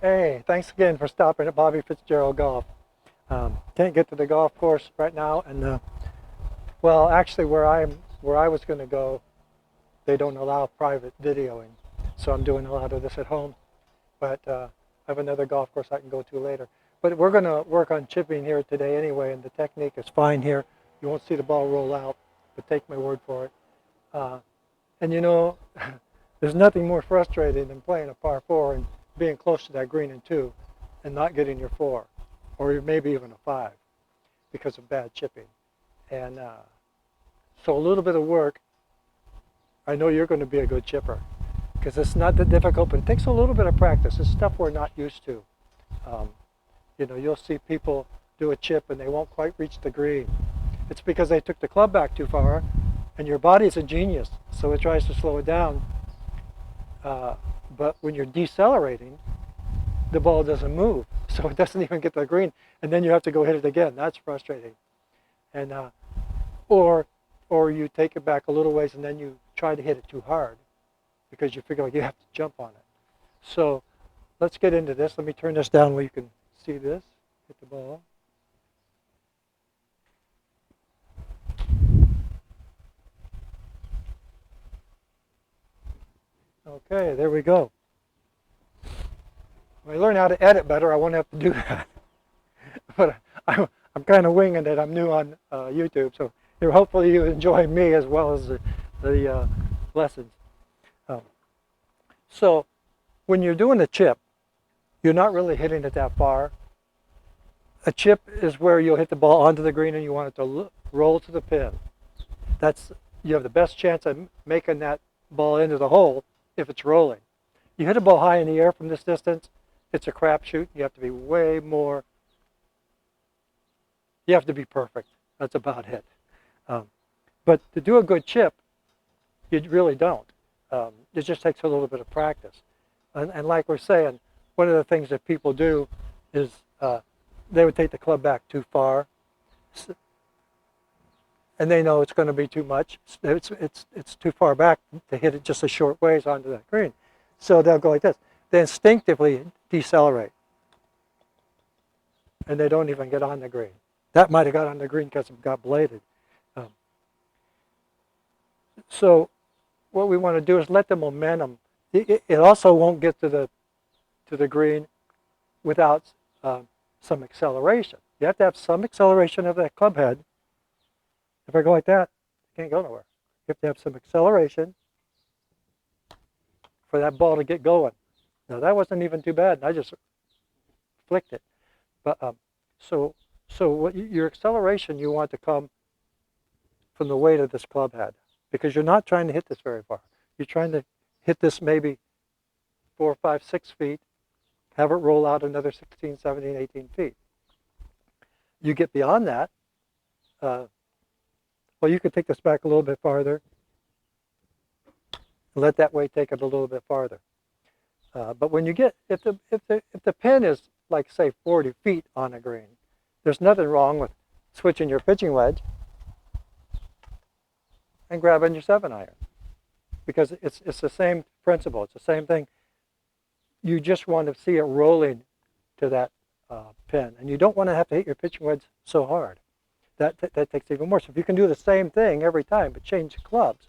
Hey, thanks again for stopping at Bobby Fitzgerald Golf. Can't get to the golf course right now, and well, actually, where I was going to go, they don't allow private videoing, so I'm doing a lot of this at home. But I have another golf course I can go to later. But we're going to work on chipping here today anyway, and the technique is fine here. You won't see the ball roll out, but take my word for it. Uh, and you know, there's nothing more frustrating than playing a par four and being close to that green in two and not getting your four or maybe even a five because of bad chipping. And so a little bit of work, I know you're going to be a good chipper because it's not that difficult, but it takes a little bit of practice. It's stuff we're not used to. Um, you'll see people do a chip and they won't quite reach the green. It's because they took the club back too far, and your body's a genius, so it tries to slow it down. Uh, but when you're decelerating, the ball doesn't move, so it doesn't even get to the green, and then you have to go hit it again. That's frustrating. And or or you take it back a little ways and then you try to hit it too hard because you figure like you have to jump on it. So let's get into this. Let me turn this down where you can see this. Hit the ball. Okay, there we go. When I learn how to edit better, I won't have to do that. But I'm kind of winging it. I'm new on YouTube, so hopefully you enjoy me as well as the lessons. Um, so when you're doing a chip, you're not really hitting it that far. A chip is where you'll hit the ball onto the green and you want it to roll to the pin. That's You have the best chance of making that ball into the hole if it's rolling. You hit a ball high in the air from this distance, it's a crapshoot. You have to be way more. You have to be perfect. That's about it. Um, but to do a good chip, you really don't. It just takes a little bit of practice. And like we're saying, one of the things that people do is they would take the club back too far, and they know it's going to be too much. It's too far back to hit it just a short ways onto that green. So they'll go like this. They instinctively decelerate, and they don't even get on the green. That might have got on the green because it got bladed. Um, so what we want to do is let the momentum. It also won't get to the green without some acceleration. You have to have some acceleration of that club head. If I go like that, it can't go nowhere. You have to have some acceleration for that ball to get going. Now that wasn't even too bad. I just flicked it. But so what your acceleration you want to come from the weight of this club head, because you're not trying to hit this very far. You're trying to hit this maybe 4, 5, 6 feet, have it roll out another 16, 17, 18 feet. You get beyond that, well, you could take this back a little bit farther and let that weight take it a little bit farther. But when you get, if the pin is like say 40 feet on a green, there's nothing wrong with switching your pitching wedge and grabbing your 7-iron, because it's the same principle. It's the same thing. You just want to see it rolling to that pin, and you don't want to have to hit your pitching wedge so hard. That takes even more. So if you can do the same thing every time but change clubs,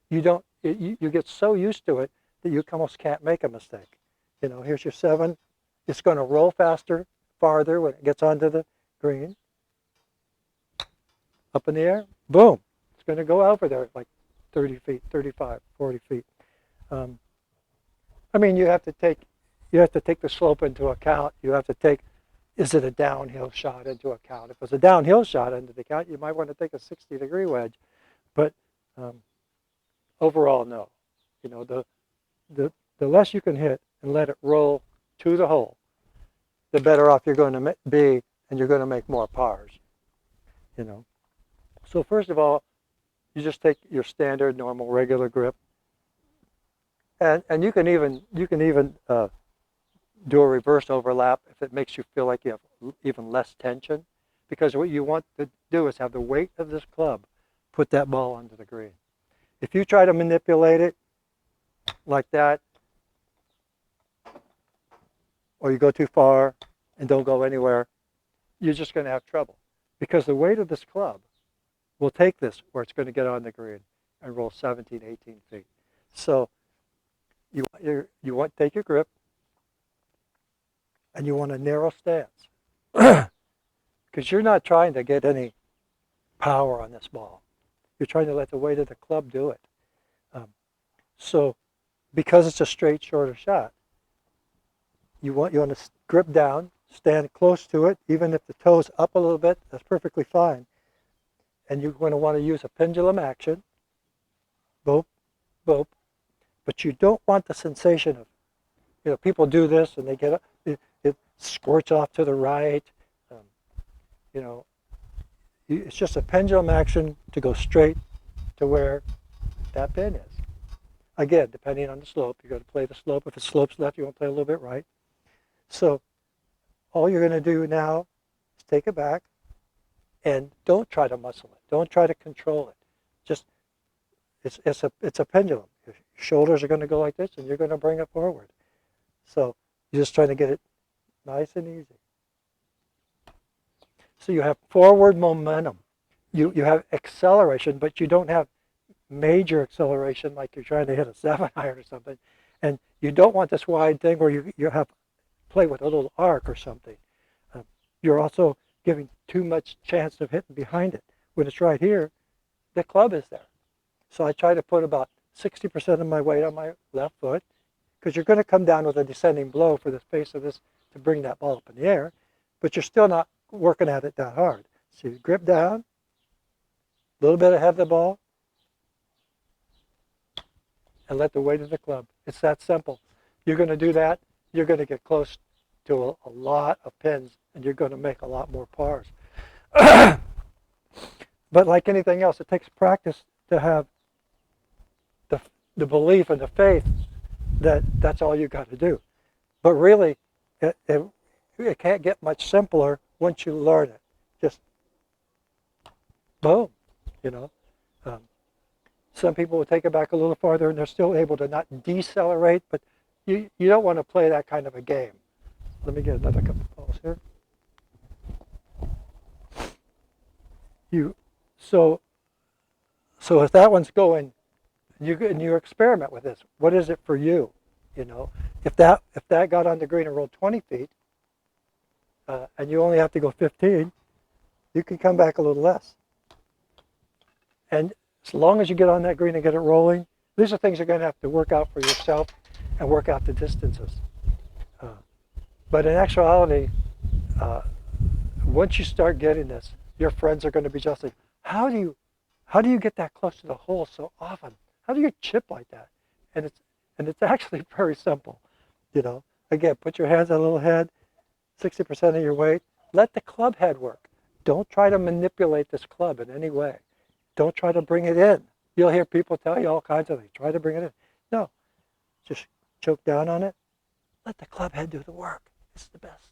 you don't you get so used to it that you almost can't make a mistake. Here's your 7. It's going to roll faster, farther when it gets onto the green. Up in the air, boom. It's going to go over there like 30 feet, 35, 40 feet. I mean, you have to take the slope into account. You have to take, is it a downhill shot into account? If it's a downhill shot into the account, you might want to take a 60-degree wedge. But overall, no. The less you can hit and let it roll to the hole, the better off you're going to be, and you're going to make more pars. So first of all, you just take your standard, normal, regular grip, and you can even do a reverse overlap if it makes you feel like you have even less tension, because what you want to do is have the weight of this club put that ball onto the green. If you try to manipulate it like that, or you go too far and don't go anywhere, you're just going to have trouble. Because the weight of this club will take this where it's going to get on the green and roll 17, 18 feet. So you want to take your grip and you want a narrow stance. Because you're not trying to get any power on this ball. You're trying to let the weight of the club do it. So because it's a straight, shorter shot, you want to grip down, stand close to it, even if the toe's up a little bit, that's perfectly fine. And you're going to want to use a pendulum action, boop, boop. But you don't want the sensation of, people do this and they get up, it squirts off to the right. It's just a pendulum action to go straight to where that pin is. Again, depending on the slope, you're going to play the slope. If it slopes left, you want to play a little bit right. So all you're going to do now is take it back and don't try to muscle it. Don't try to control it. Just it's a pendulum. Your shoulders are going to go like this, and you're going to bring it forward. So you're just trying to get it nice and easy. So you have forward momentum. You have acceleration, but you don't have major acceleration like you're trying to hit a 7-iron or something. And you don't want this wide thing where you have play with a little arc or something. You're also giving too much chance of hitting behind it. When it's right here, the club is there. So I try to put about 60% of my weight on my left foot, because you're going to come down with a descending blow for the space of this to bring that ball up in the air, but you're still not working at it that hard. So you grip down, a little bit ahead of the ball, and let the weight of the club. It's that simple. You're going to do that, you're going to get close to a lot of pins, and you're going to make a lot more pars. But like anything else, it takes practice to have the belief and the faith that that's all you got to do. But really, it can't get much simpler once you learn it. Just boom, Some people will take it back a little farther and they're still able to not decelerate, but you don't want to play that kind of a game. Let me get another couple of balls here. So if that one's going, you experiment with this. What is it for you? If that got on the green and rolled 20 feet, and you only have to go 15, you can come back a little less. And as long as you get on that green and get it rolling, these are things you're going to have to work out for yourself and work out the distances. But in actuality, once you start getting this, your friends are going to be just like, how do you get that close to the hole so often? How do you chip like that? And it's actually very simple. Again, put your hands on a little head, 60% of your weight. Let the club head work. Don't try to manipulate this club in any way. Don't try to bring it in. You'll hear people tell you all kinds of things. Try to bring it in. No, just choke down on it. Let the club head do the work. It's the best.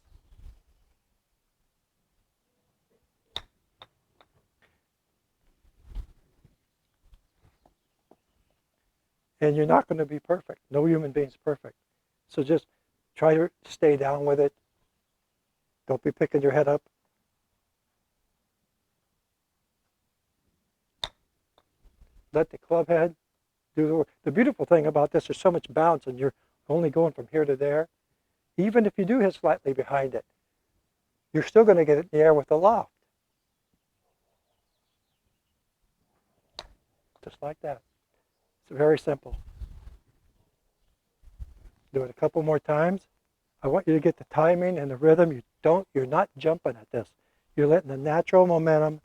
And you're not going to be perfect. No human being's perfect. So just try to stay down with it. Don't be picking your head up. Let the club head do the work. The beautiful thing about this, there's so much bounce and you're only going from here to there. Even if you do hit slightly behind it, you're still going to get it in the air with the loft. Just like that. It's very simple. Do it a couple more times. I want you to get the timing and the rhythm. You're not jumping at this. You're letting the natural momentum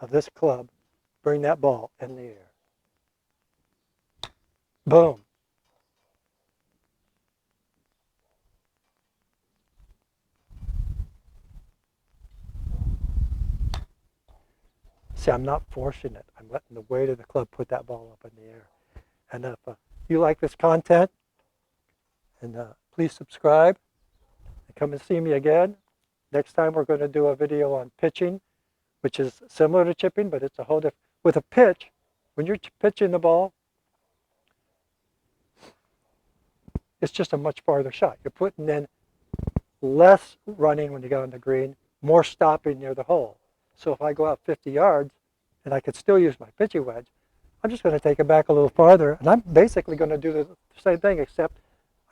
of this club bring that ball in the air. Boom. See, I'm not forcing it. I'm letting the weight of the club put that ball up in the air. And if you like this content, and please subscribe and come and see me again. Next time we're going to do a video on pitching, which is similar to chipping, but it's a whole different. With a pitch, when you're pitching the ball, it's just a much farther shot. You're putting in less running when you get on the green, more stopping near the hole. So if I go out 50 yards and I could still use my pitching wedge, I'm just going to take it back a little farther, and I'm basically going to do the same thing, except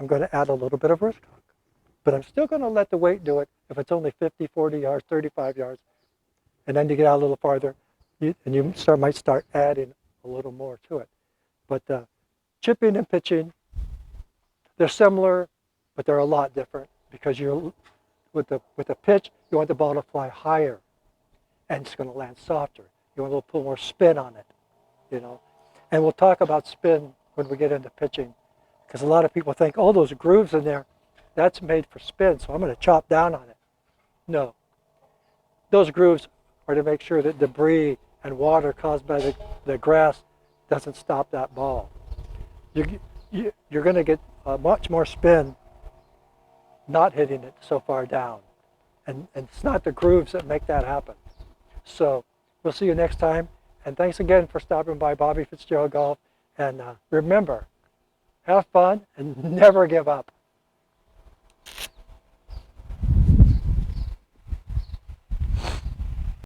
I'm going to add a little bit of wrist hook. But I'm still going to let the weight do it if it's only 50, 40 yards, 35 yards. And then you get out a little farther, and you might start adding a little more to it. But chipping and pitching, they're similar, but they're a lot different because you're with the pitch, you want the ball to fly higher, and it's going to land softer. You want to put more spin on it, you know. And we'll talk about spin when we get into pitching, because a lot of people think, oh, those grooves in there, that's made for spin, so I'm going to chop down on it. No. Those grooves are to make sure that debris and water caused by the grass doesn't stop that ball. You're going to get much more spin not hitting it so far down. And it's not the grooves that make that happen. So we'll see you next time. And thanks again for stopping by Bobby Fitzgerald Golf. And remember, have fun and never give up.